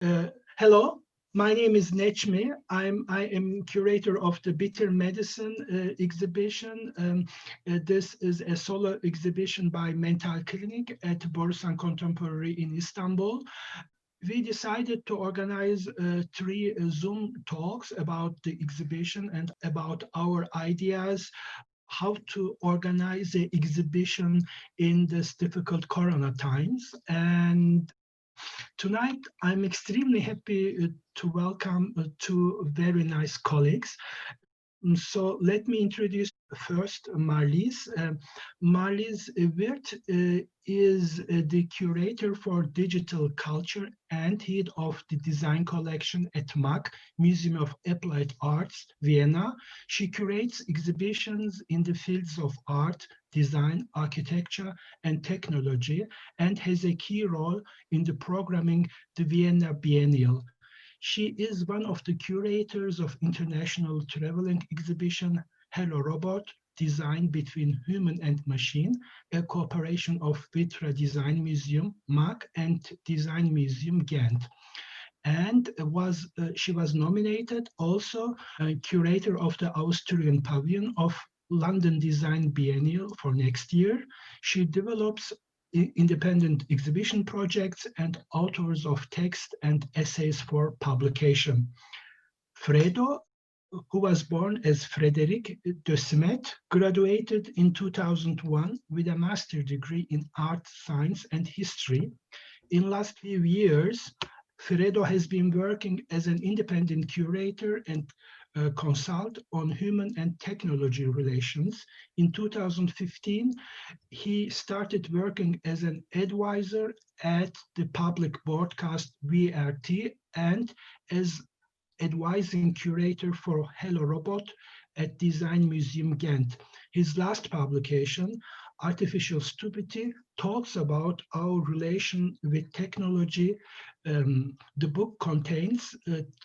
Hello, my name is Necmi. I am curator of the Bitter Medicine exhibition. This is a solo exhibition by Mental Clinic at Borusan Contemporary in Istanbul. We decided to organize three Zoom talks about the exhibition and about our ideas, how to organize the exhibition in this difficult Corona times. And tonight, I'm extremely happy to welcome two very nice colleagues. So let me introduce first Marlies. Marlies Wirth is the curator for digital culture and head of the design collection at MAC, Museum of Applied Arts, Vienna. She curates exhibitions in the fields of art, design, architecture, and technology, and has a key role in the programming the Vienna Biennial. She is one of the curators of international traveling exhibition Hello Robot, Design Between Human and Machine, a cooperation of Vitra Design Museum, MAC, and Design Museum Ghent. And she was nominated also curator of the Austrian Pavilion of London Design Biennial for next year. She develops independent exhibition projects and authors of text and essays for publication. Fredo, who was born as Frédéric de Smet, graduated in 2001 with a master's degree in art, science, and history. In last few years, Fredo has been working as an independent curator and consult on human and technology relations. In 2015, he started working as an advisor at the public broadcast VRT and as advising curator for Hello Robot at Design Museum Ghent. His last publication, Artificial Stupidity, talks about our relation with technology. The book contains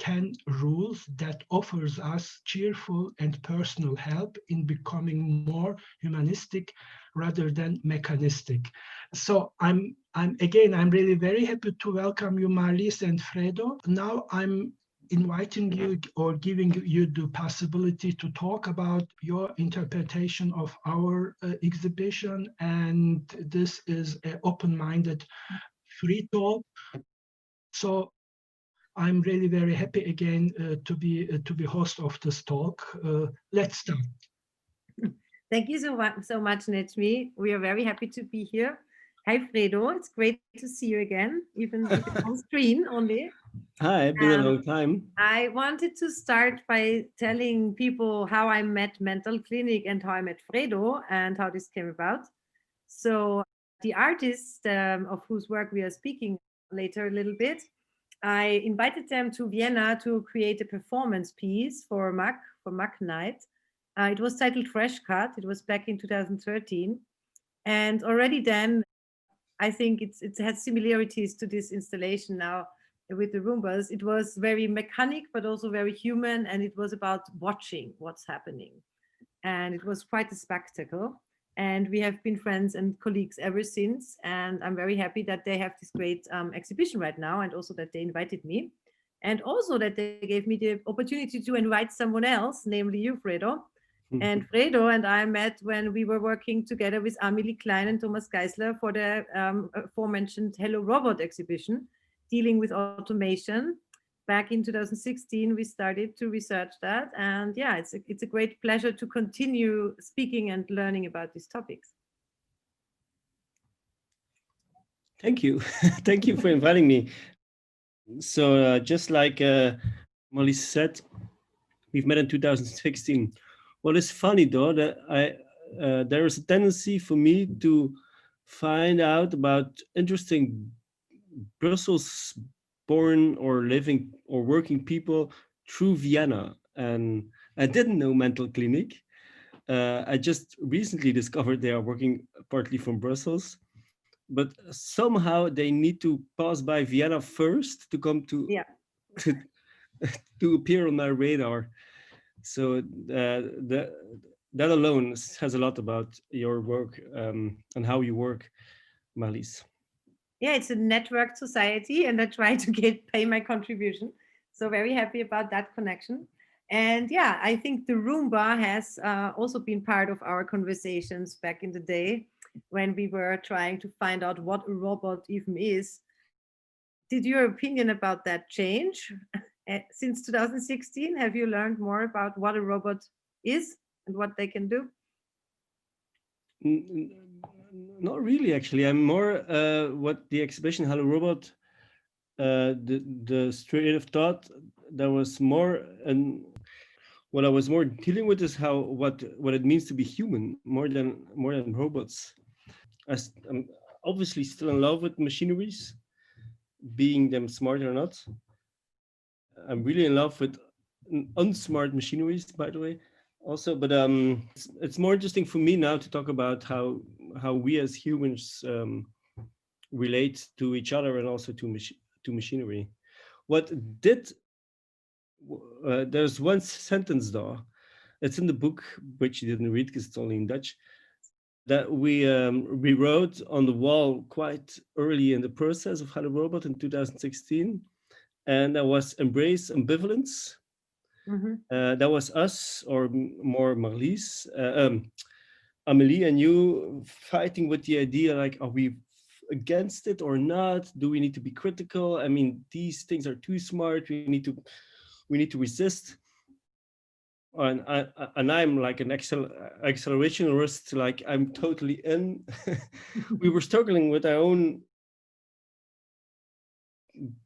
10 rules that offers us cheerful and personal help in becoming more humanistic rather than mechanistic. So I'm really very happy to welcome you, Marlies and Fredo. Now I'm inviting you or giving you the possibility to talk about your interpretation of our exhibition, and this is an open-minded free talk. So I'm really very happy again to be host of this talk. Let's start. Thank you so much, Necmi. We are very happy to be here. Hi, Fredo. It's great to see you again, even if it's on screen only. Hi, been a long time. I wanted to start by telling people how I met Mental Clinic and how I met Fredo and how this came about. So the artist of whose work we are speaking later a little bit, I invited them to Vienna to create a performance piece for MAC Night. It was titled Fresh Cut. It was back in 2013. And already then, I think it has similarities to this installation now with the Roombas. It was very mechanic, but also very human. And it was about watching what's happening. And it was quite a spectacle. And we have been friends and colleagues ever since. And I'm very happy that they have this great exhibition right now, and also that they invited me. And also that they gave me the opportunity to invite someone else, namely you, Fredo. And Fredo and I met when we were working together with Amelie Klein and Thomas Geisler for the aforementioned Hello Robot exhibition, dealing with automation. Back in 2016, we started to research that. And yeah, it's a great pleasure to continue speaking and learning about these topics. Thank you. Thank you for inviting me. So just like Molly said, we've met in 2016. What is funny though, that there is a tendency for me to find out about interesting Brussels born or living or working people through Vienna. And I didn't know Mental Clinic. I just recently discovered they are working partly from Brussels, but somehow they need to pass by Vienna first to come to, to appear on my radar. So that alone says a lot about your work and how you work, Marlies. Yeah, it's a networked society, and I try to pay my contribution. So very happy about that connection. And yeah, I think the Roomba has also been part of our conversations back in the day when we were trying to find out what a robot even is. Did your opinion about that change since 2016? Have you learned more about what a robot is and what they can do? Not really, actually. I'm more what the exhibition Hello Robot, the straight of thought that was more, and what I was more dealing with is what it means to be human more than robots. I'm obviously still in love with machineries, being them smart or not. I'm really in love with unsmart machineries, by the way, also. But it's more interesting for me now to talk about how we as humans relate to each other and also to machinery. There's one sentence though, it's in the book, which you didn't read because it's only in Dutch, that we rewrote on the wall quite early in the process of Hello Robot in 2016. And that was embrace ambivalence. Mm-hmm. That was us, or more Marlies, Amelie and you fighting with the idea, like, are we against it or not? Do we need to be critical? I mean, these things are too smart. We need to resist. And I'm like an accelerationist, like I'm totally in. We were struggling with our own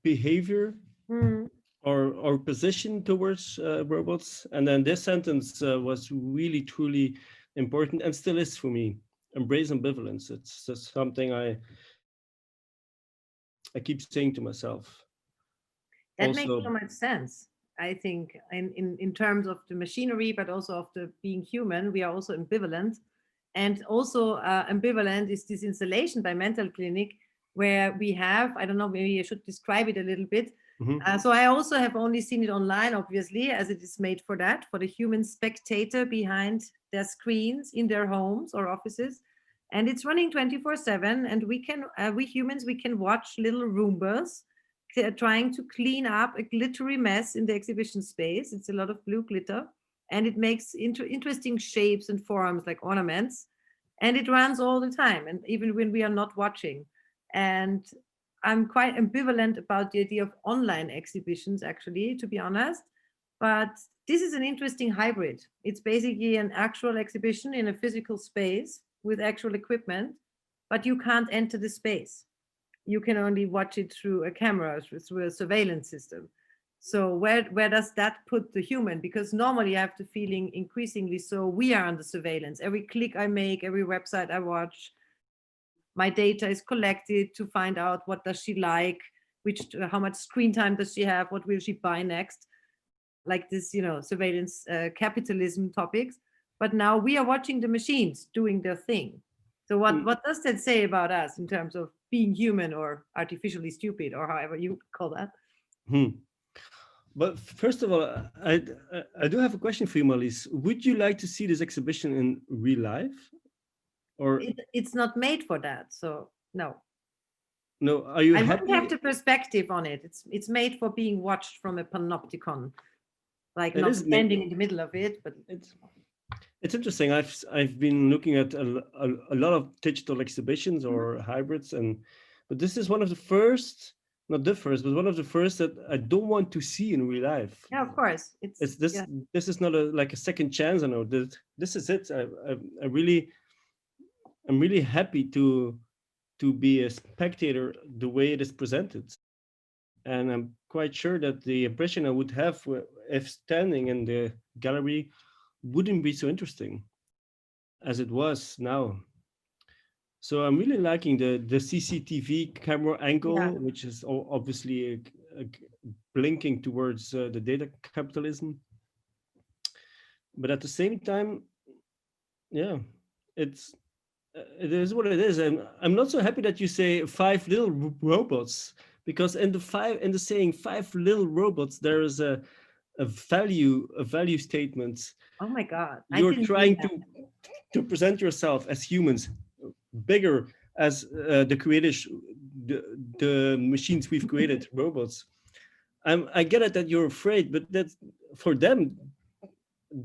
behavior. Mm. Or position towards robots. And then this sentence was really, truly important and still is for me. Embrace ambivalence. It's just something I keep saying to myself. That makes so much sense. I think in terms of the machinery, but also of the being human, we are also ambivalent. And also ambivalent is this installation by Mental Clinic, where we have, I don't know, maybe I should describe it a little bit. Mm-hmm. So I also have only seen it online, obviously, as it is made for that, for the human spectator behind their screens in their homes or offices. And it's running 24/7. And we humans, we can watch little Roombas trying to clean up a glittery mess in the exhibition space. It's a lot of blue glitter. And it makes interesting shapes and forms like ornaments. And it runs all the time, and even when we are not watching. And I'm quite ambivalent about the idea of online exhibitions, actually, to be honest. But this is an interesting hybrid. It's basically an actual exhibition in a physical space with actual equipment, but you can't enter the space. You can only watch it through a camera, through a surveillance system. So where does that put the human? Because normally I have the feeling increasingly so we are under surveillance. Every click I make, every website I watch, my data is collected to find out what does she like, how much screen time does she have, what will she buy next, like this, surveillance capitalism topics. But now we are watching the machines doing their thing. So what does that say about us in terms of being human or artificially stupid, or however you call that? But first of all, I do have a question for you, Marlies. Would you like to see this exhibition in real life? Or it's not made for that, so no. No, are you happy? I wouldn't have the perspective on it. It's made for being watched from a panopticon, like not standing in the middle of it, but it's interesting. I've been looking at a lot of digital exhibitions or hybrids, but this is one of the first, not the first, but one of the first that I don't want to see in real life. Yeah, of course. This is not like a second chance. I know this is it. I'm really happy to be a spectator the way it is presented. And I'm quite sure that the impression I would have if standing in the gallery wouldn't be so interesting as it was now. So I'm really liking the CCTV camera angle, which is obviously blinking towards the data capitalism. But at the same time, yeah, it is what it is. And I'm not so happy that you say 5 little robots, because in the saying 5 little robots, there is a value statement. Oh my God. You're trying to present yourself as humans, bigger as the creators the machines we've created, robots. I get it that you're afraid, but that's for them.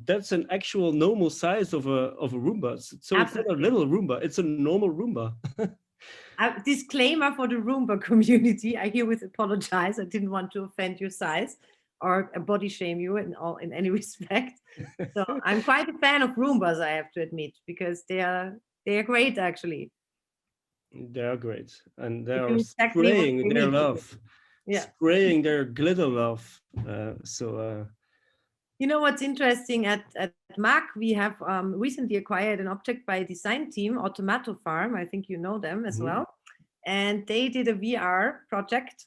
That's an actual normal size of a Roomba. So it's not a little Roomba; it's a normal Roomba. Disclaimer for the Roomba community: I herewith apologize. I didn't want to offend your size or body shame you in any respect. So I'm quite a fan of Roombas, I have to admit, because they are great actually. They are great, and they are spraying their love, spraying their glitter love. You know what's interesting at MAC, we have recently acquired an object by design team, Automato Farm. I think you know them as well. And they did a VR project.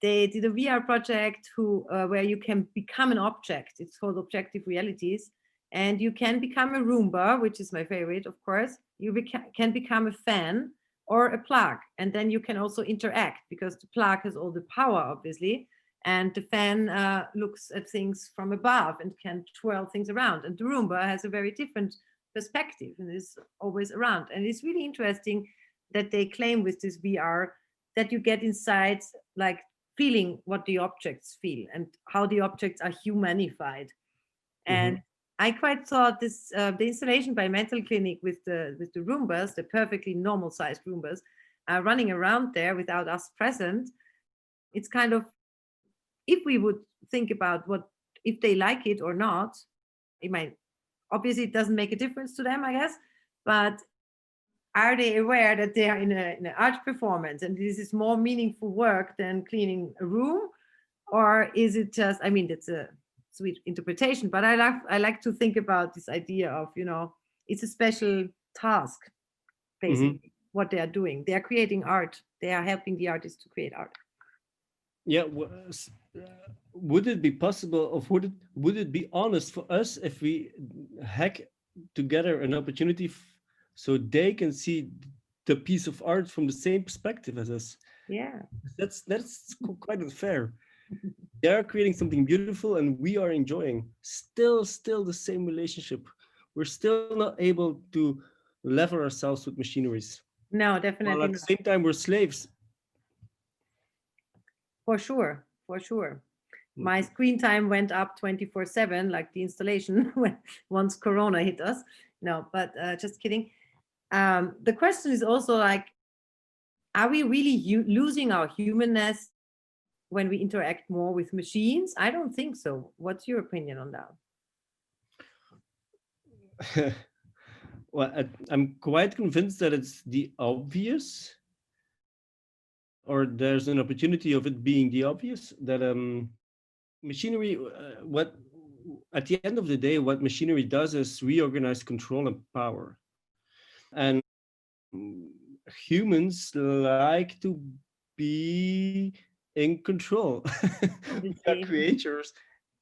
They did a VR project where you can become an object. It's called Objective Realities. And you can become a Roomba, which is my favorite, of course. You can become a fan or a plug. And then you can also interact, because the plug has all the power, obviously. And the fan looks at things from above and can twirl things around. And the Roomba has a very different perspective and is always around. And it's really interesting that they claim with this VR that you get inside, like feeling what the objects feel and how the objects are humanified. And I quite thought this the installation by Mental Clinic with the Roombas, the perfectly normal sized Roombas, running around there without us present. It's kind of, if we would think about if they like it or not, it might, obviously it doesn't make a difference to them, I guess, but are they aware that they are in an art performance and this is more meaningful work than cleaning a room? Or is it just, I mean, that's a sweet interpretation, but I like to think about this idea of, it's a special task, basically, what they are doing. They are creating art. They are helping the artists to create art. Yeah, would it be possible, or would it be honest for us if we hack together an opportunity so they can see the piece of art from the same perspective as us? Yeah, that's quite unfair. They are creating something beautiful and we are enjoying still the same relationship. We're still not able to level ourselves with machineries. No, definitely while at the same time we're slaves. For sure. My screen time went up 24/7, like the installation once Corona hit us. No, but just kidding. The question is also like, are we really losing our humanness when we interact more with machines? I don't think so. What's your opinion on that? Well, I'm quite convinced that it's the obvious, or there's an opportunity of it being the obvious, that machinery, at the end of the day, what machinery does is reorganize control and power. And humans like to be in control. We are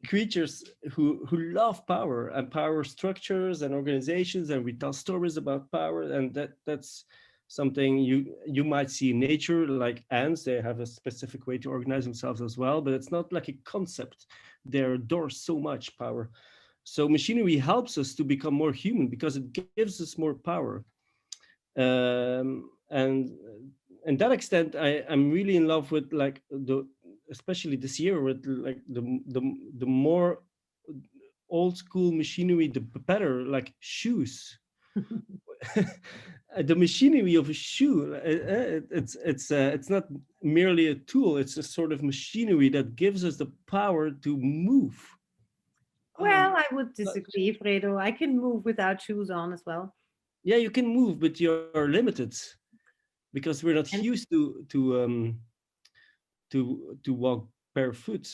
creatures who love power and power structures and organizations, and we tell stories about power, and that's something you might see in nature, like ants. They have a specific way to organize themselves as well, but it's not like a concept. They adore so much power. So machinery helps us to become more human because it gives us more power. And in that extent, I'm really in love with like especially this year, with like the more old school machinery, the better, like shoes. The machinery of a shoe, it's not merely a tool, it's a sort of machinery that gives us the power to move. Well, I would disagree, Fredo. I can move without shoes on as well. Yeah, you can move, but you're limited because we're not used to walk barefoot.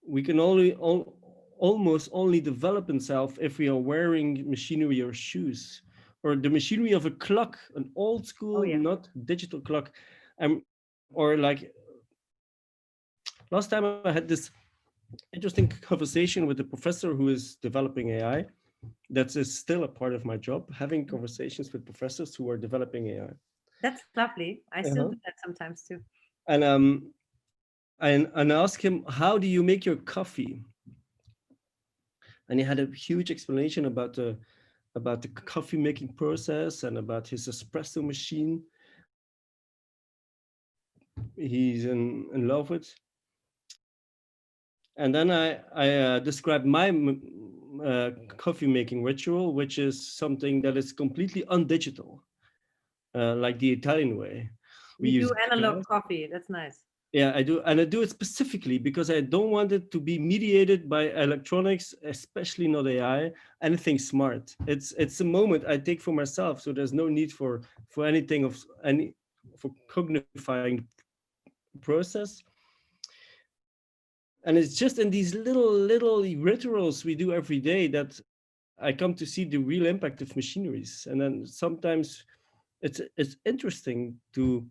We can almost only develop itself if we are wearing machinery or shoes, or the machinery of a clock, an old school, not digital clock. Or like last time I had this interesting conversation with a professor who is developing AI. That is still a part of my job, having conversations with professors who are developing AI. That's lovely. I still do that sometimes too. And I asked him, how do you make your coffee? And he had a huge explanation about the coffee making process and about his espresso machine. he's in love with. And then I described my coffee making ritual, which is something that is completely undigital, like the Italian way. We do analog coffee. That's nice. Yeah, I do. And I do it specifically because I don't want it to be mediated by electronics, especially not AI, anything smart. It's a moment I take for myself. So there's no need for anything for cognifying the process. And it's just in these little rituals we do every day that I come to see the real impact of machineries. And then sometimes it's interesting to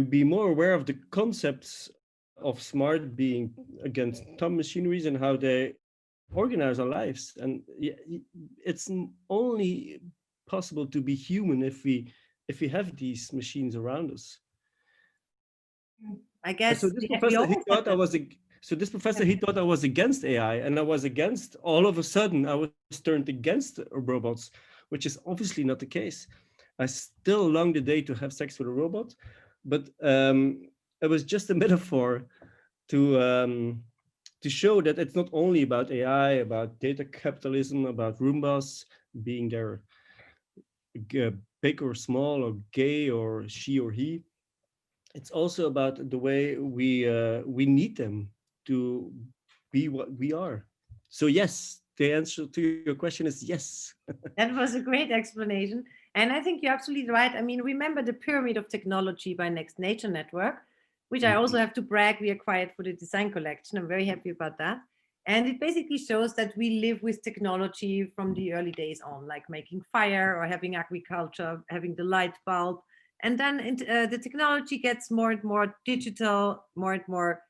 be more aware of the concepts of smart being against thumb machineries and how they organize our lives. And it's only possible to be human if we have these machines around us. I guess. So this professor, he thought I was against AI, and I was against. All of a sudden, I was turned against robots, which is obviously not the case. I still long the day to have sex with a robot, but it was just a metaphor to show that it's not only about AI, about data capitalism, about Roombas being there, big or small, or gay or she or he. It's also about the way we need them to be what we are. So yes, the answer to your question is yes. That was a great explanation. And I think you're absolutely right. I mean, remember the pyramid of technology by Next Nature Network, which I also have to brag we acquired for the design collection. I'm very happy about that. And it basically shows that we live with technology from the early days on, like making fire or having agriculture, having the light bulb. And then the technology gets more and more digital, more and more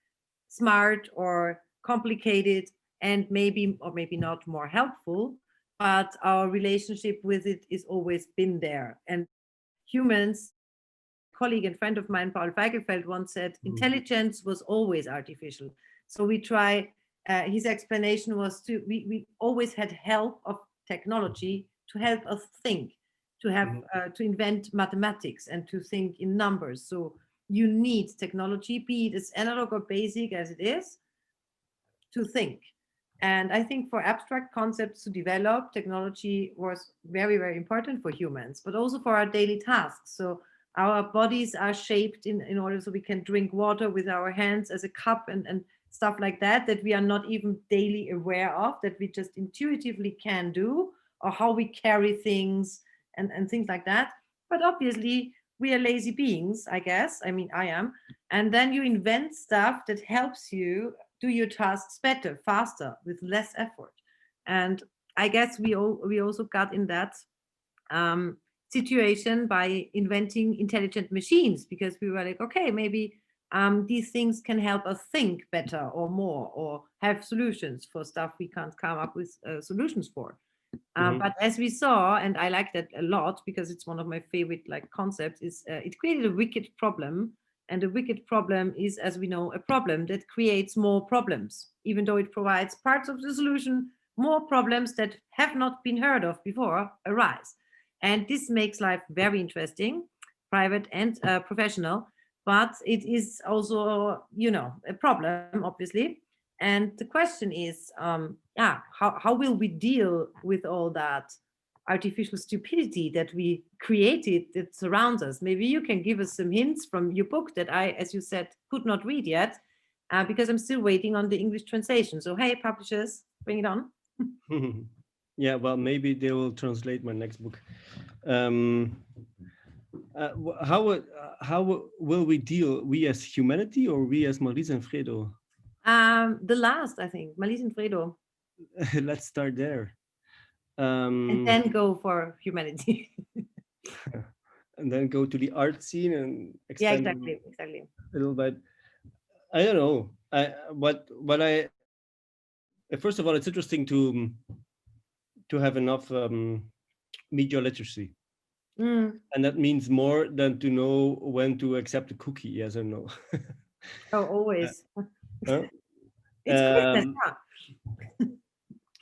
smart or complicated, and maybe or maybe not more helpful, but our relationship with it is always been there. And humans, colleague and friend of mine, Paul Feigelfeld, once said, intelligence was always artificial. So we try, his explanation was we always had help of technology to help us think, to have to invent mathematics and to think in numbers. So you need technology, be it as analog or basic as it is, to think. And I think for abstract concepts to develop, technology was very, very important for humans, but also for our daily tasks. So our bodies are shaped in order so we can drink water with our hands as a cup and stuff like that, that we are not even daily aware of, that we just intuitively can do, or how we carry things and things like that. But obviously we are lazy beings, I guess. I mean, I am. And then you invent stuff that helps you do your tasks better, faster, with less effort. And I guess we also got in that situation by inventing intelligent machines, because we were like, okay, maybe these things can help us think better or more, or have solutions for stuff we can't come up with solutions for. But as we saw, and I like that a lot because it's one of my favorite concepts, is it created a wicked problem. And a wicked problem is, as we know, a problem that creates more problems, even though it provides parts of the solution. More problems that have not been heard of before arise. And this makes life very interesting, private and professional, but it is also, a problem, obviously. And the question is, how will we deal with all that artificial stupidity that we created that surrounds us? Maybe you can give us some hints from your book that I, as you said, could not read yet, because I'm still waiting on the English translation. So, hey, publishers, bring it on. Yeah, well, maybe they will translate my next book. How will we deal, we as humanity or we as Marlies and Fredo? The last, I think, Marlies and Fredo. Let's start there. And then go for humanity. And then go to the art scene and expand exactly. a little bit. I don't know. First of all, it's interesting to have enough media literacy. And that means more than to know when to accept a cookie, yes or no. Oh, always.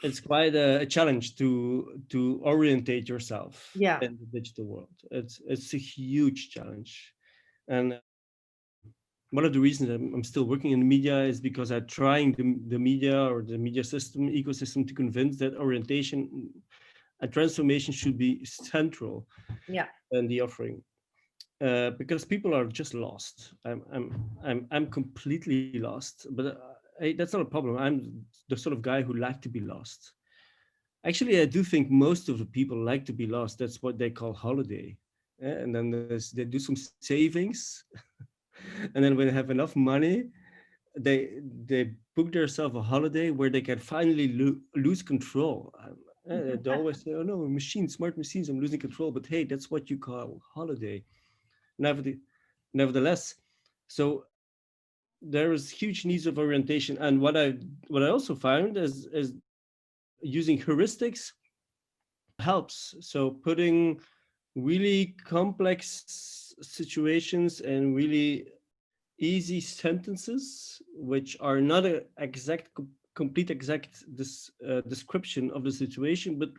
It's quite a challenge to orientate yourself in the digital world. It's a huge challenge. And one of the reasons I'm still working in the media is because I'm trying the media or the media system, ecosystem, to convince that orientation and transformation should be central in the offering. Because people are just lost. I'm completely lost, but that's not a problem. I'm the sort of guy who like to be lost. Actually, I do think most of the people like to be lost. That's what they call holiday. And then they do some savings, and then when they have enough money, they book themselves a holiday where they can finally lose control. They always say, "Oh no, smart machines, I'm losing control." But hey, that's what you call holiday. Nevertheless, so there is huge needs of orientation, and what I also found is using heuristics helps. So putting really complex situations and really easy sentences, which are not an complete description of the situation, but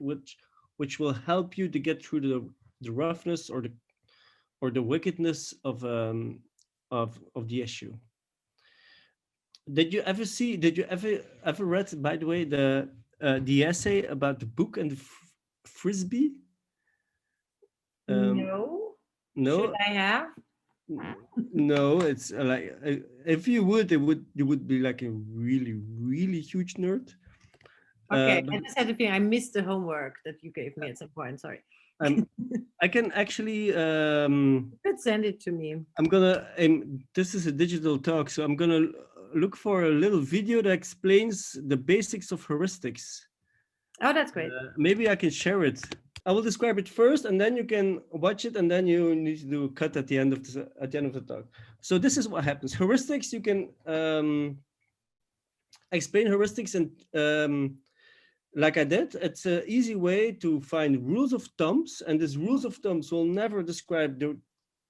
which will help you to get through the roughness or the wickedness of the issue. Did you ever read, by the way, the essay about the book and the frisbee? No. Should I have? No, it's like if you would, you would be like a really huge nerd. Okay, I just had to think I missed the homework that you gave me at some point. Sorry. I can actually. You could send it to me. I'm gonna. This is a digital talk, so I'm gonna look for a little video that explains the basics of heuristics. Oh, that's great. Maybe I can share it. I will describe it first, and then you can watch it, and then you need to do a cut at the end of the talk. So this is what happens. Heuristics, you can explain heuristics, and like I did, it's an easy way to find rules of thumbs, and these rules of thumbs will never describe the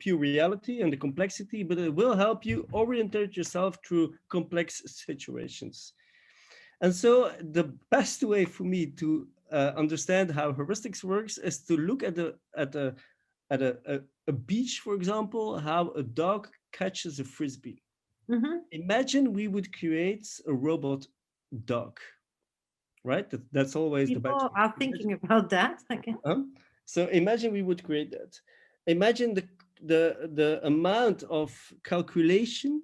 pure reality and the complexity, but it will help you orientate yourself through complex situations. And so the best way for me to understand how heuristics works is to look at a beach, for example, how a dog catches a frisbee. Mm-hmm. Imagine we would create a robot dog, right? That's always people the best. Are thinking about that. Okay. So imagine we would create that. Imagine the amount of calculation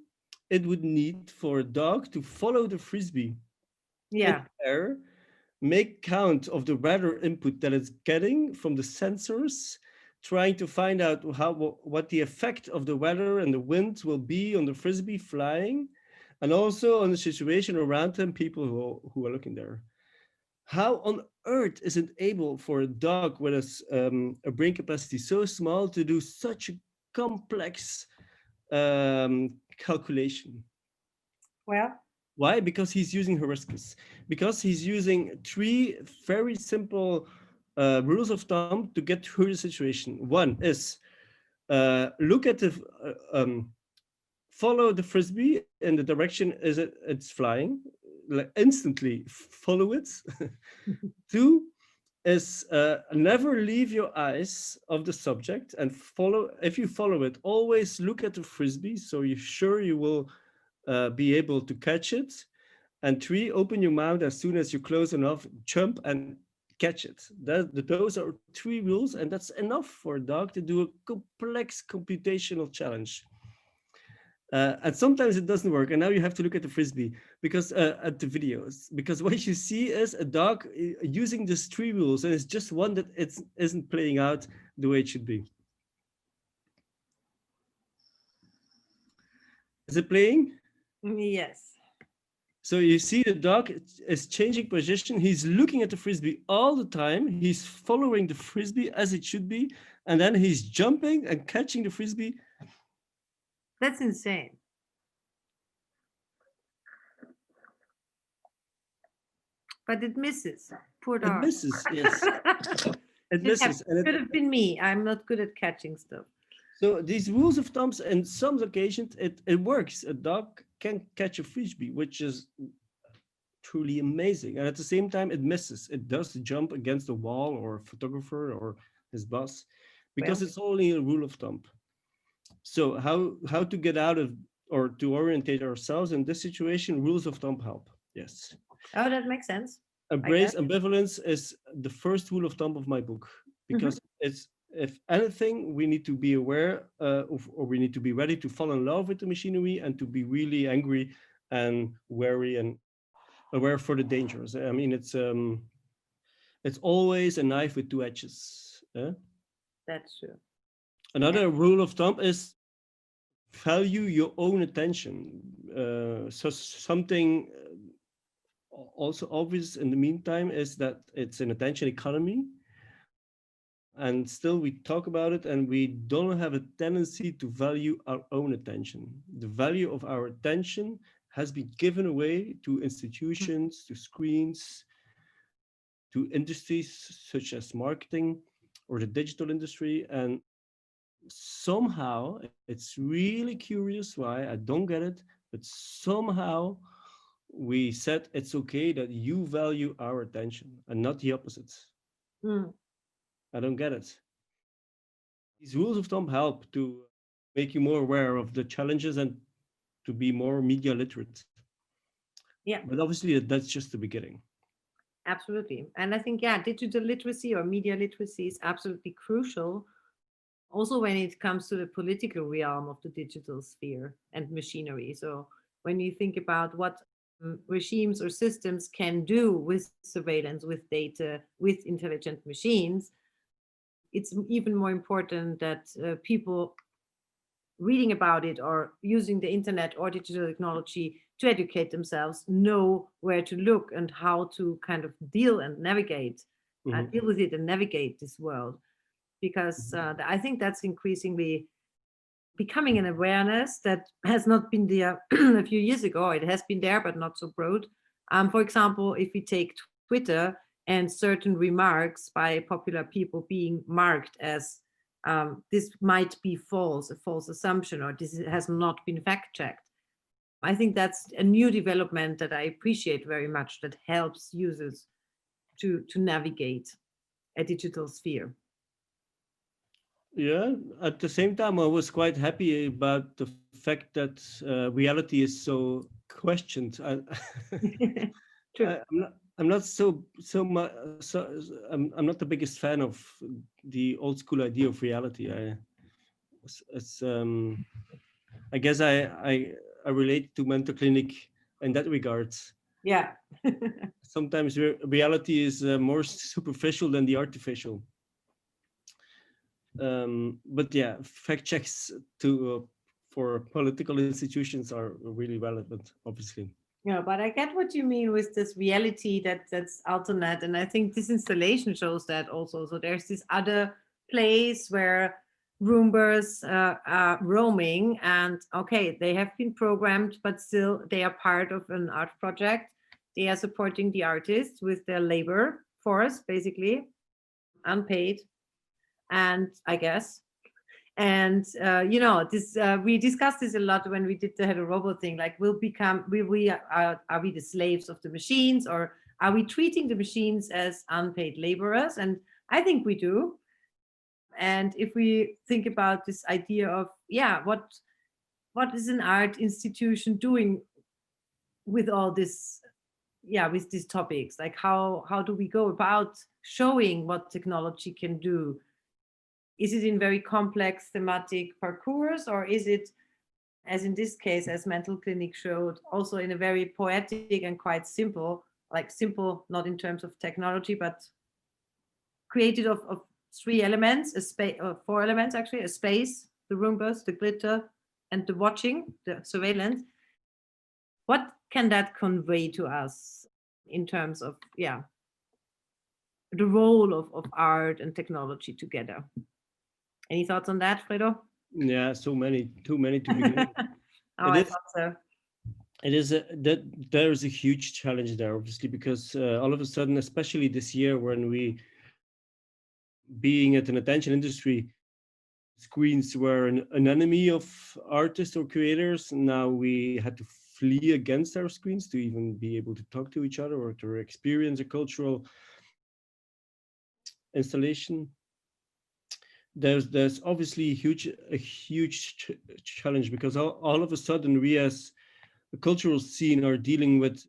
it would need for a dog to follow the frisbee. Yeah. Air, make count of the weather input that it's getting from the sensors, trying to find out what the effect of the weather and the wind will be on the frisbee flying, and also on the situation around them, people who are looking there. How on earth is it able for a dog with a brain capacity so small to do such a complex calculation? Well, why? Because he's using heuristics. Because he's using 3 very simple rules of thumb to get through the situation. One is look at follow the frisbee in the direction it's flying. Like instantly follow it. 2 is never leave your eyes of the subject and follow. If you follow it, always look at the frisbee, so you're sure you will be able to catch it. And 3, open your mouth as soon as you're close enough, jump and catch it. Those are 3 rules, and that's enough for a dog to do a complex computational challenge. And sometimes it doesn't work, and now you have to look at the frisbee because at the videos, because what you see is a dog using these 3 rules, and it's just one that isn't playing out the way it should be. Is it playing? Yes. So you see the dog is changing position. He's looking at the frisbee all the time. He's following the frisbee as it should be. And then he's jumping and catching the frisbee. That's insane. But it misses. Poor dog. It misses, yes. It misses. It could have been me. I'm not good at catching stuff. So these rules of thumbs, in some occasions, it works. A dog can catch a frisbee, which is truly amazing. And at the same time, it misses. It does jump against a wall or a photographer or his boss, because it's only a rule of thumb. So how to get out of, or to orientate ourselves in this situation? Rules of thumb help. Yes. Oh, that makes sense. Embrace ambivalence is the first rule of thumb of my book, because it's, if anything, we need to be aware of, or we need to be ready to fall in love with the machinery and to be really angry and wary and aware for the dangers. I mean, it's always a knife with two edges. That's true. Another rule of thumb is value your own attention. So something also obvious in the meantime is that it's an attention economy, and still we talk about it and we don't have a tendency to value our own attention. The value of our attention has been given away to institutions, to screens, to industries such as marketing or the digital industry. And somehow, it's really curious why, I don't get it, but somehow we said it's okay that you value our attention and not the opposite. I don't get it. These rules of thumb help to make you more aware of the challenges and to be more media literate. Yeah. But obviously that's just the beginning. Absolutely. And I think, digital literacy or media literacy is absolutely crucial. Also, when it comes to the political realm of the digital sphere and machinery. So when you think about what regimes or systems can do with surveillance, with data, with intelligent machines, it's even more important that people reading about it or using the internet or digital technology to educate themselves know where to look and how to kind of deal and navigate, deal with it and navigate this world. Because I think that's increasingly becoming an awareness that has not been there a few years ago. It has been there, but not so broad. For example, if we take Twitter and certain remarks by popular people being marked as this might be false, a false assumption, or this has not been fact-checked. I think that's a new development that I appreciate very much, that helps users to navigate a digital sphere. Yeah, at the same time, I was quite happy about the fact that reality is so questioned. I'm not I'm not the biggest fan of the old school idea of reality. I guess I relate to mental clinic in that regard. Yeah. Sometimes reality is more superficial than the artificial. But yeah, fact checks for political institutions are really relevant, obviously. Yeah, but I get what you mean with this reality that's alternate, and I think this installation shows that also. So there's this other place where Roombas are roaming, and okay, they have been programmed, but still they are part of an art project. They are supporting the artists with their labor force, basically, unpaid, and I guess. And this we discussed this a lot when we did the Hello Robot thing. Like, are we the slaves of the machines, or are we treating the machines as unpaid laborers? And I think we do. And if we think about this idea of what is an art institution doing with all this, with these topics, like how do we go about showing what technology can do? Is it in very complex thematic parcours, or is it, as in this case, as Mental Clinic showed, also in a very poetic and quite simple, like simple, not in terms of technology, but created of three elements, four elements actually: a space, the Roombas, the glitter, and the watching, the surveillance. What can that convey to us in terms of, the role of art and technology together? Any thoughts on that, Fredo? Yeah, too many to begin. I thought so. It is that there is a huge challenge there, obviously, because all of a sudden, especially this year, when we, being at an attention industry, screens were an enemy of artists or creators. Now we had to flee against our screens to even be able to talk to each other or to experience a cultural installation. there's obviously a huge challenge, because all of a sudden we as a cultural scene are dealing with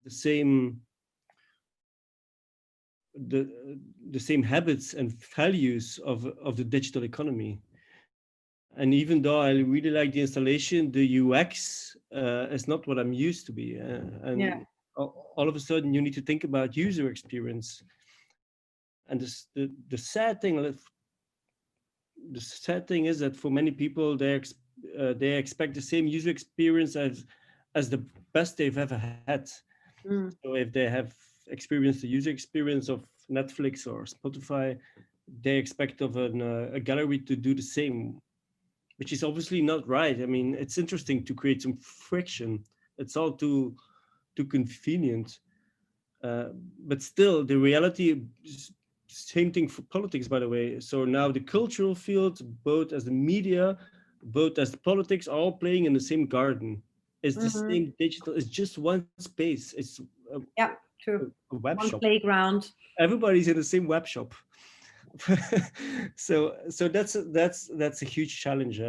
the same habits and values of the digital economy. And even though I really like the installation, the UX is not what I'm used to be. And all of a sudden you need to think about user experience. And the sad thing is that for many people, they expect the same user experience as the best they've ever had. So if they have experienced the user experience of Netflix or Spotify, they expect of a gallery to do the same, which is obviously not right. I mean, it's interesting to create some friction. It's all too convenient. But still, the reality is same thing for politics, by the way. So now the cultural field, both as the media, both as politics, are all playing in the same garden. It's the same digital, it's just one space. It's true. A web one shop. Playground. Everybody's in the same web shop. so that's a huge challenge.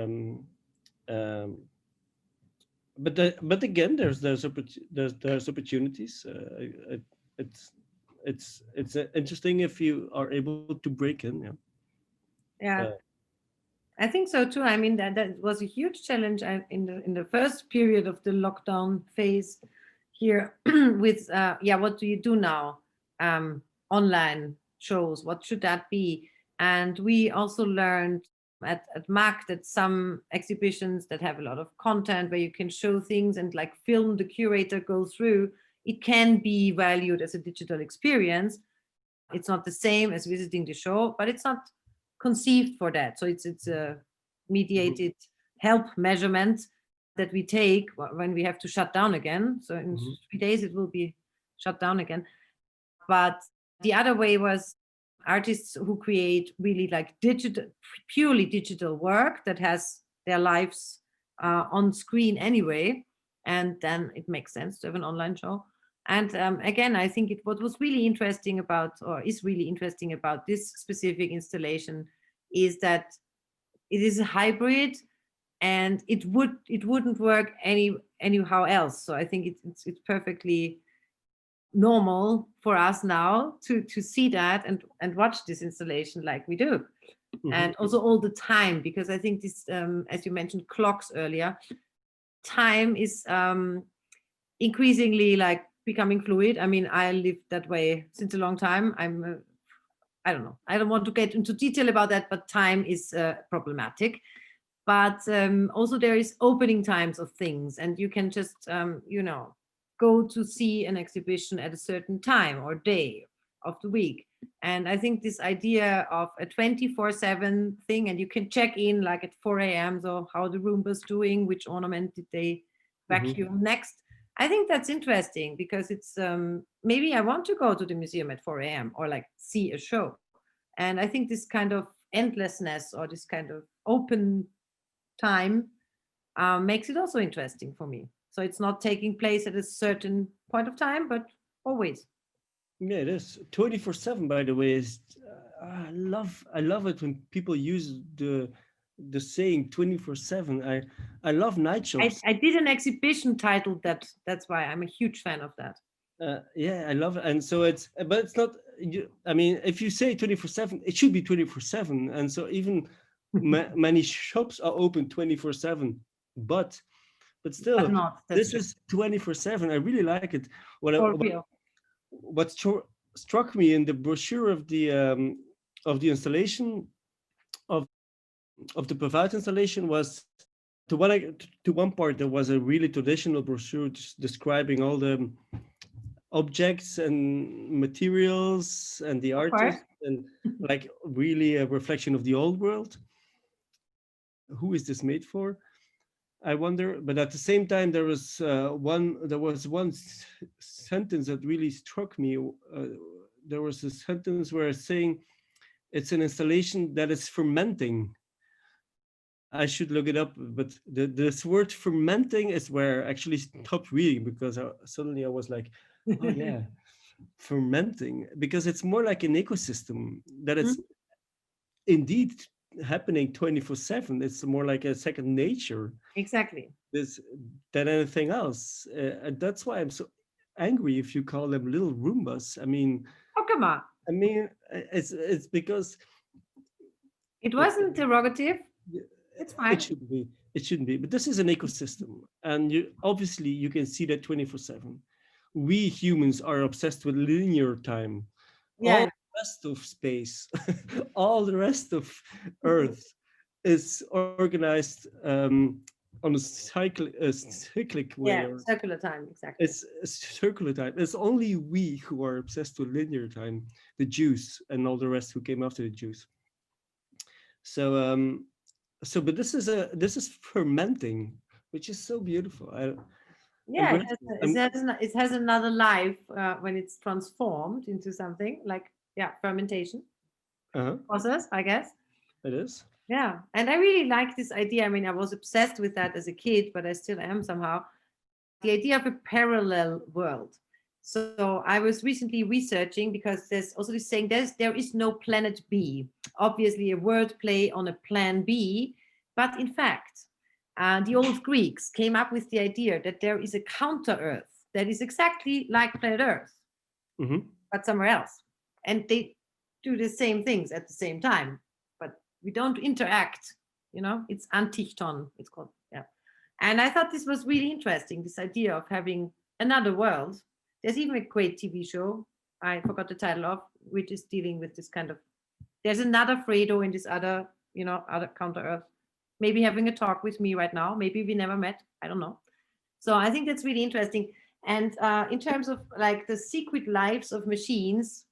But again, there's opportunities. It's interesting if you are able to break in. I think so too. I mean, that was a huge challenge in the first period of the lockdown phase here with what do you do now? Online shows, what should that be? And we also learned at MAC that some exhibitions that have a lot of content where you can show things and like film the curator go through, it can be valued as a digital experience. It's not the same as visiting the show, but it's not conceived for that. So it's a mediated help measurement that we take when we have to shut down again. So in 3 days it will be shut down again. But the other way was artists who create really like purely digital work that has their lives on screen anyway, and then it makes sense to have an online show. And again, I think what was really interesting about, or is really interesting about this specific installation, is that it is a hybrid, and it wouldn't work anyhow else. So I think it's perfectly normal for us now to see that and watch this installation like we do. And also all the time, because I think this, as you mentioned, clocks earlier, time is increasingly like becoming fluid. I mean, I lived that way since a long time. I don't know. I don't want to get into detail about that, but time is problematic. But also there is opening times of things, and you can just, go to see an exhibition at a certain time or day of the week. And I think this idea of a 24/7 thing, and you can check in like at 4 a.m. So how the Roomba's doing, which ornament did they vacuum next? I think that's interesting, because it's maybe I want to go to the museum at 4 a.m. or like see a show. And I think this kind of endlessness or this kind of open time makes it also interesting for me. So it's not taking place at a certain point of time, but always. Yeah, it is 24/7. By the way, is I love it when people use the saying 24/7. I love night shows. I did an exhibition titled that. That's why I'm a huge fan of that. Yeah, I love it. And so but it's not. I mean, if you say 24/7, it should be 24/7. And so even many shops are open 24/7, but still, this is 24/7. I really like it. What struck me in the brochure of the installation of the Pavard installation was to one part there was a really traditional brochure describing all the objects and materials and the artists, and like really a reflection of the old world. Who is this made for? I wonder. But at the same time, there was one sentence that really struck me. There was a sentence where it's saying it's an installation that is fermenting. I should look it up, but this word fermenting is where I actually stopped reading, because suddenly I was like, oh yeah, fermenting, because it's more like an ecosystem that indeed happening 24/7. It's more like a second nature. Exactly. Than anything else. And that's why I'm so angry if you call them little Roombas. I mean, Oh, come on. I mean, it's because it wasn't derogative. It's fine. It shouldn't be. It shouldn't be. But this is an ecosystem, and obviously you can see that 24/7. We humans are obsessed with linear time. Yeah. All the rest of space, all the rest of Earth is organized on a cyclic way. Yeah, circular time, exactly. It's circular time. It's only we who are obsessed with linear time, the Jews and all the rest who came after the Jews. So, but this is fermenting, which is so beautiful. Yeah, it has another life when it's transformed into something like, yeah, fermentation process, I guess. It is. Yeah, and I really like this idea. I mean, I was obsessed with that as a kid, but I still am somehow. The idea of a parallel world. So I was recently researching, because there's also this saying there is no planet B. Obviously a word play on a plan B, but in fact, the old Greeks came up with the idea that there is a counter Earth that is exactly like planet Earth, but somewhere else. And they do the same things at the same time, but we don't interact, you know, it's Antichton, it's called, yeah. And I thought this was really interesting, this idea of having another world. There's even a great TV show, I forgot the title of, which is dealing with this kind of, there's another Fredo in this other, you know, other counter Earth, maybe having a talk with me right now. Maybe we never met, I don't know. So I think that's really interesting. And in terms of like the secret lives of machines,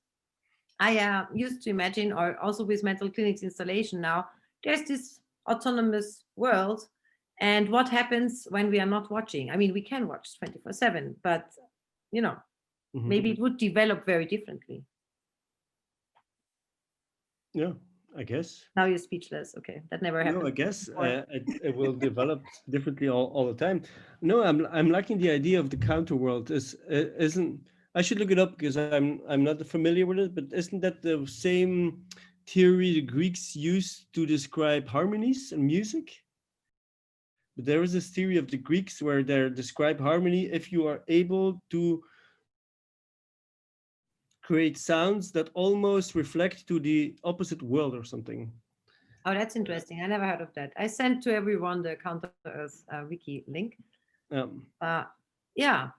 I used to imagine, or also with mental clinics installation now, there's this autonomous world. And what happens when we are not watching? I mean, we can watch 24/7, but you know, maybe it would develop very differently. Yeah, I guess. Now you're speechless. Okay, that never happened. No, I guess it will develop differently all the time. No, I'm liking the idea of the counter world. Isn't, I should look it up because I'm not familiar with it, but isn't that the same theory the Greeks used to describe harmonies and music? But there is this theory of the Greeks where they describe harmony if you are able to create sounds that almost reflect to the opposite world or something. Oh, that's interesting. I never heard of that. I sent to everyone the Counter Earth wiki link. Yeah,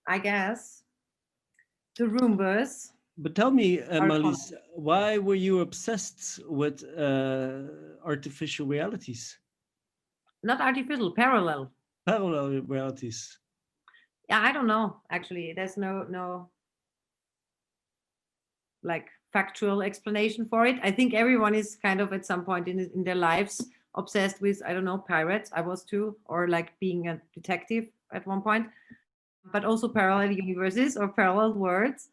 I guess the Roombas. But tell me, Marlies, why were you obsessed with artificial realities? Not artificial, parallel. Parallel realities. Yeah, I don't know. Actually, there's no like factual explanation for it. I think everyone is kind of at some point in their lives obsessed with, I don't know, pirates. I was too, or like being a detective at one point, but also parallel universes or parallel worlds.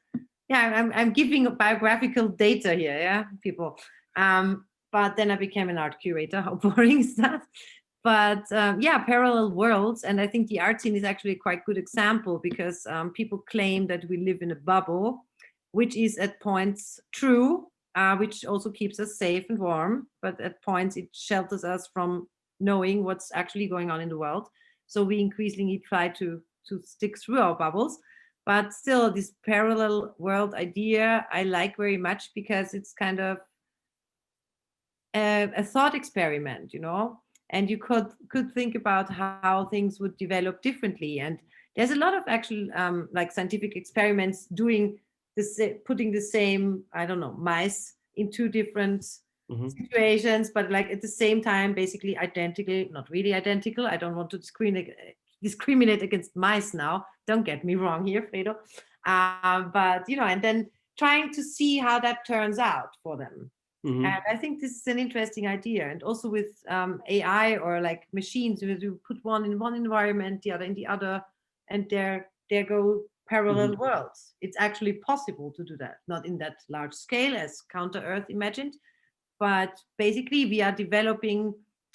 Yeah, I'm giving biographical data here, yeah, people. But then I became an art curator. How boring is that? But yeah, parallel worlds. And I think the art scene is actually a quite good example, because people claim that we live in a bubble, which is at points true, which also keeps us safe and warm. But at points it shelters us from knowing what's actually going on in the world. So we increasingly try to stick through our bubbles. But still, this parallel world idea I like very much, because it's kind of a thought experiment, you know, and you could think about how things would develop differently. And there's a lot of actual like scientific experiments doing this, putting the same, I don't know, mice in two different situations, but like at the same time, basically identical, not really identical. I don't want to discriminate against mice now. Don't get me wrong here, Fredo. But, you know, and then trying to see how that turns out for them. And I think this is an interesting idea. And also with AI or like machines, you put one in one environment, the other in the other, and there go parallel worlds. It's actually possible to do that, not in that large scale as Counter Earth imagined, but basically we are developing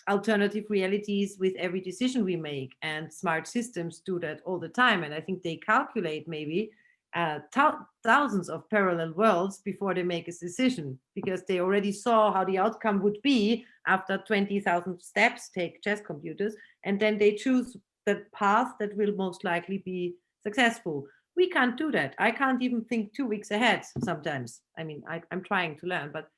alternative realities with every decision we make, and smart systems do that all the time. And I think they calculate maybe thousands of parallel worlds before they make a decision, because they already saw how the outcome would be after 20,000 steps, take chess computers, and then they choose the path that will most likely be successful. We can't do that. I can't even think 2 weeks ahead sometimes. I mean, I'm trying to learn, but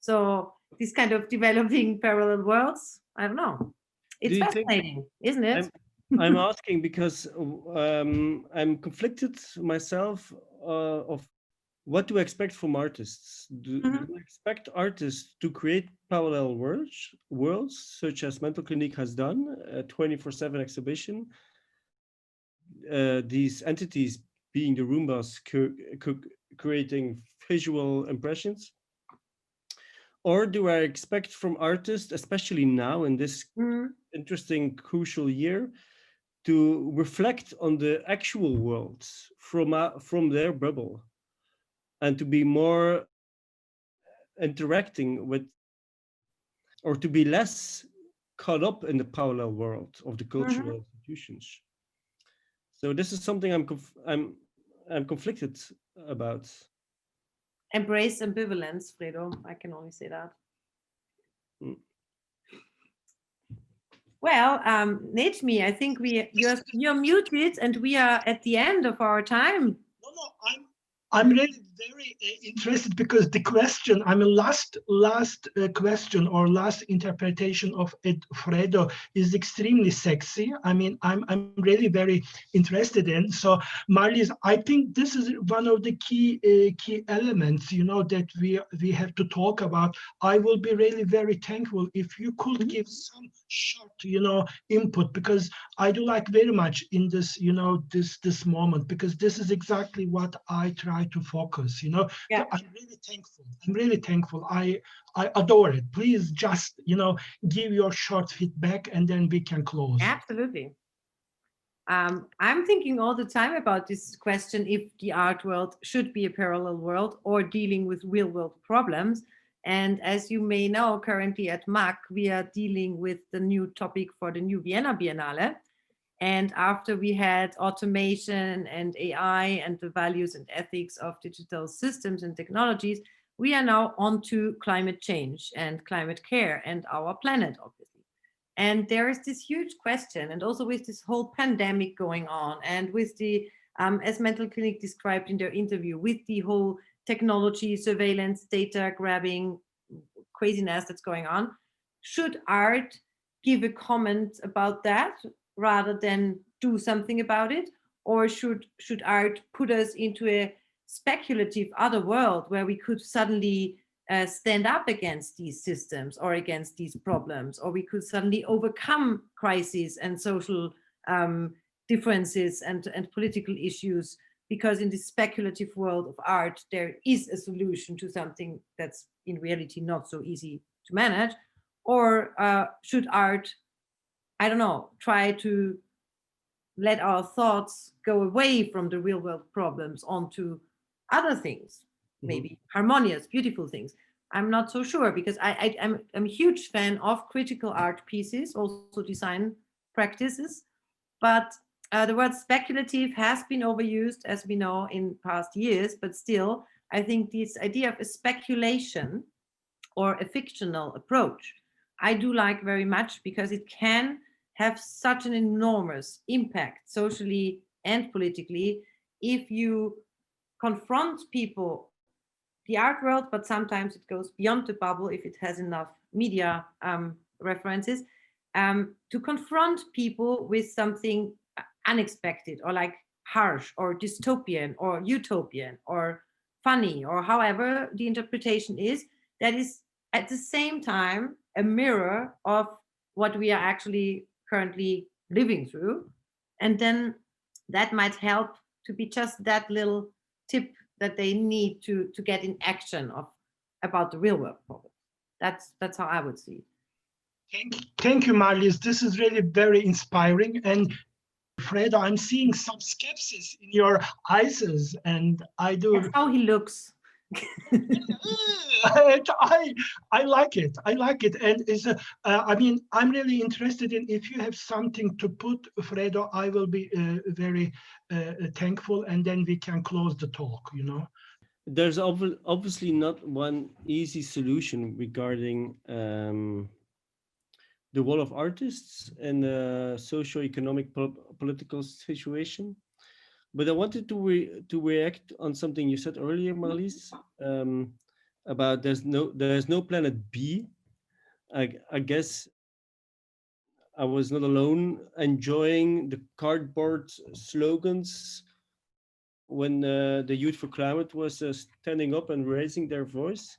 so this kind of developing parallel worlds, I don't know. It's fascinating, isn't it? I'm asking because I'm conflicted myself of what to expect from artists. Do you expect artists to create parallel worlds such as Mental Clinic has done, a 24/7 exhibition? These entities being the Roombas creating visual impressions? Or do I expect from artists, especially now in this interesting, crucial year, to reflect on the actual worlds from their bubble, and to be more interacting with, or to be less caught up in the parallel world of the cultural institutions? So this is something I'm conflicted about. Embrace ambivalence, Fredo. I can only say that. Well, Nejmi, I think you're muted, and we are at the end of our time. No, I'm really very interested, because the question, last question or last interpretation of Fredo is extremely sexy. I'm really very interested in. So, Marlies, I think this is one of the key elements, that we have to talk about. I will be really very thankful if you could give some short, input, because I do like very much in this, this moment, because this is exactly what I try to focus. Yeah. So I'm really thankful. I adore it. Please just give your short feedback, and then we can close. Absolutely. I'm thinking all the time about this question, if the art world should be a parallel world or dealing with real world problems. And as you may know, currently at MAC, we are dealing with the new topic for the new Vienna Biennale. And after we had automation and AI and the values and ethics of digital systems and technologies, we are now on to climate change and climate care and our planet, obviously. And there is this huge question, and also with this whole pandemic going on, and with the, as Mental Clinic described in their interview, with the whole technology, surveillance, data grabbing craziness that's going on, should art give a comment about that rather than do something about it? Or should art put us into a speculative other world where we could suddenly stand up against these systems or against these problems, or we could suddenly overcome crises and social differences and political issues, because in this speculative world of art, there is a solution to something that's in reality not so easy to manage? Or should art, I don't know, try to let our thoughts go away from the real world problems onto other things, maybe harmonious, beautiful things? I'm not so sure, because I'm a huge fan of critical art pieces, also design practices, but the word speculative has been overused, as we know, in past years, but still, I think this idea of a speculation or a fictional approach, I do like very much, because it can have such an enormous impact socially and politically if you confront people, the art world, but sometimes it goes beyond the bubble if it has enough media references, to confront people with something unexpected or like harsh or dystopian or utopian or funny, or however the interpretation is, that is at the same time a mirror of what we are actually currently living through. And then that might help to be just that little tip that they need to get in action about the real world problem. That's how I would see it. Thank you, Marlies. This is really very inspiring. And Fredo, I'm seeing some skepsis in your eyes, and I do. That's how he looks. I like it. I like it, and it's. I mean, I'm really interested in if you have something to put, Fredo. I will be very thankful, and then we can close the talk. You know. There's obviously not one easy solution regarding the role of artists in the socio-economic political situation. But I wanted to react on something you said earlier, Marlies, about there's no planet B. I guess I was not alone enjoying the cardboard slogans when the Youth for Climate was standing up and raising their voice.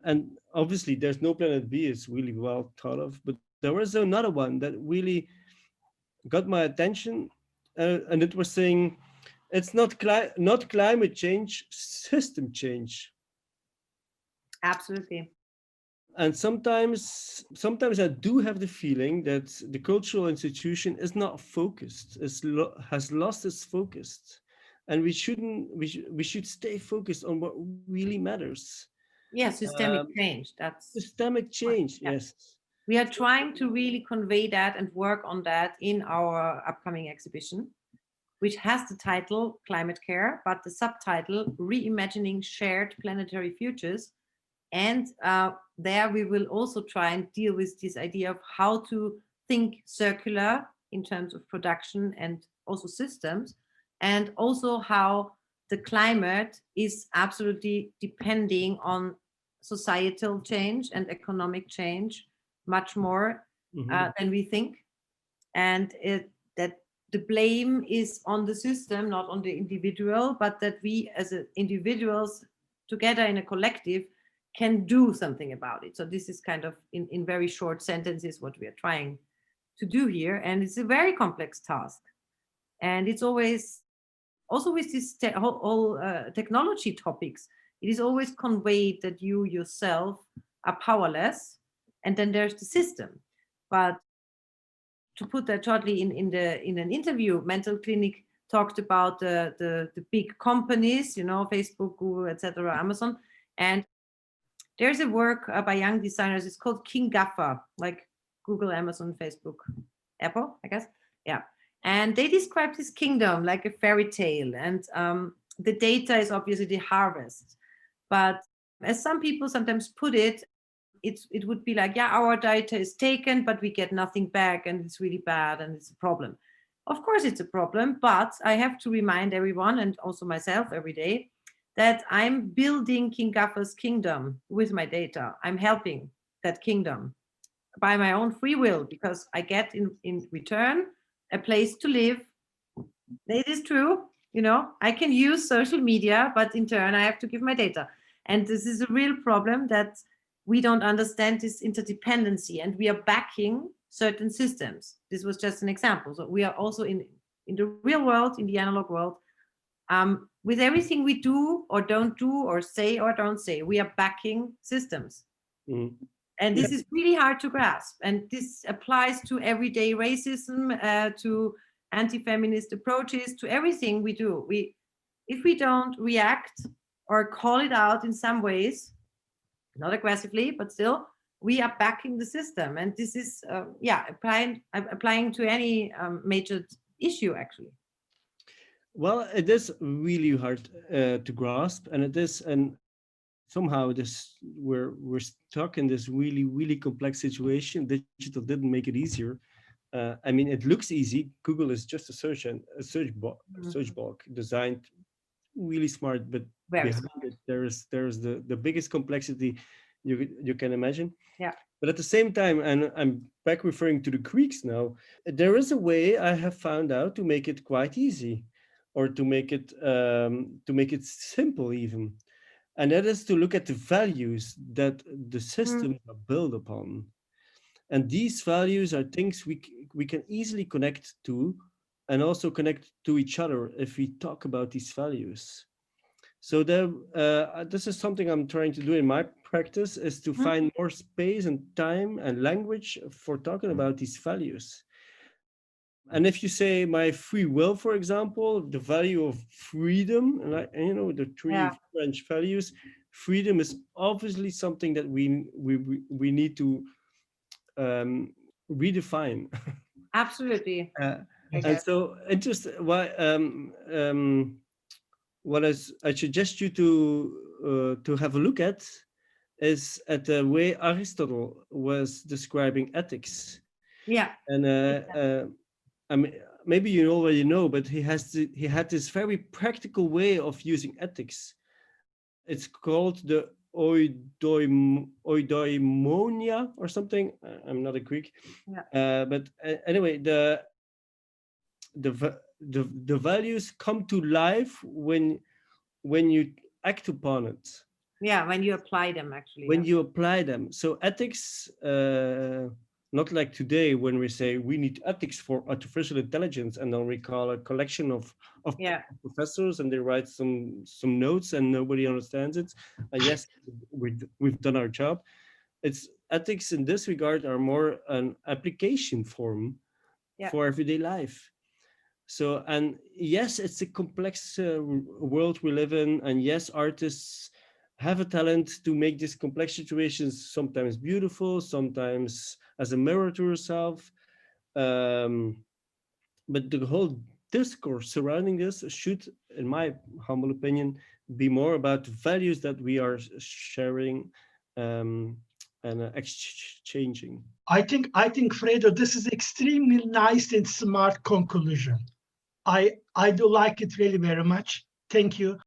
And obviously there's no planet B, it's really well thought of, but there was another one that really got my attention, and it was saying it's not climate change, system change. Absolutely. And sometimes I do have the feeling that the cultural institution is not focused, has lost its focus, and we should stay focused on what really matters. Yeah, systemic change. That's systemic change. Yeah. Yes. We are trying to really convey that and work on that in our upcoming exhibition, which has the title Climate Care, but the subtitle Reimagining Shared Planetary Futures. And there we will also try and deal with this idea of how to think circular in terms of production and also systems, and also how the climate is absolutely depending on societal change and economic change much more than we think. And that the blame is on the system, not on the individual, but that we as individuals together in a collective can do something about it. So this is kind of in very short sentences what we are trying to do here. And it's a very complex task. And it's always, also with this whole technology topics, it is always conveyed that you yourself are powerless, and then there's the system. But to put that shortly in an interview, Mental Clinic talked about the big companies, you know, Facebook, Google, etc., Amazon. And there's a work by young designers. It's called King Gaffer, like Google, Amazon, Facebook, Apple, I guess. Yeah. And they describe this kingdom like a fairy tale. And the data is obviously the harvest. But as some people sometimes put it, it would be like, yeah, our data is taken, but we get nothing back, and it's really bad, and it's a problem. Of course, it's a problem, but I have to remind everyone, and also myself every day, that I'm building King Gaffer's kingdom with my data. I'm helping that kingdom by my own free will, because I get in return a place to live. It is true, you know, I can use social media, but in turn I have to give my data. And this is a real problem, that we don't understand this interdependency, and we are backing certain systems. This was just an example. So we are also in the real world, in the analog world, with everything we do or don't do or say or don't say, we are backing systems. And this is really hard to grasp. And this applies to everyday racism, to anti-feminist approaches, to everything we do. If we don't react or call it out in some ways, not aggressively, but still, we are backing the system. And this is, applying to any major issue, actually. Well, it is really hard to grasp, and it is, and somehow we're stuck in this really complex situation. Digital didn't make it easier. I mean, it looks easy. Google is just a search bar designed really smart, but behind it there's the biggest complexity you can imagine. Yeah. But at the same time, and I'm back referring to the Greeks now, there is a way I have found out to make it quite easy, or to make it simple even, and that is to look at the values that the systems are built upon. And these values are things we can easily connect to, and also connect to each other if we talk about these values. So this is something I'm trying to do in my practice, is to find more space and time and language for talking about these values. and if you say my free will, for example, the value of freedom, and you know, the three French values, freedom is obviously something that we need to redefine. Absolutely. And so, just why what I suggest you to have a look at is at the way Aristotle was describing ethics. Yeah. And I mean, maybe you already know, but he had this very practical way of using ethics. It's called the oidaimonia or something. I'm not a Greek, but anyway, the values come to life when you act upon it. Yeah, when you apply them, actually. When you apply them. So ethics, not like today when we say we need ethics for artificial intelligence, and then we call a collection of professors and they write some notes and nobody understands it. Yes, we've done our job. It's ethics in this regard are more an application form for everyday life. So, and yes, it's a complex world we live in, and yes, artists have a talent to make these complex situations sometimes beautiful, sometimes as a mirror to yourself. But the whole discourse surrounding this should, in my humble opinion, be more about values that we are sharing and exchanging. I think, Fredo, this is extremely nice and smart conclusion. I do like it really very much. Thank you.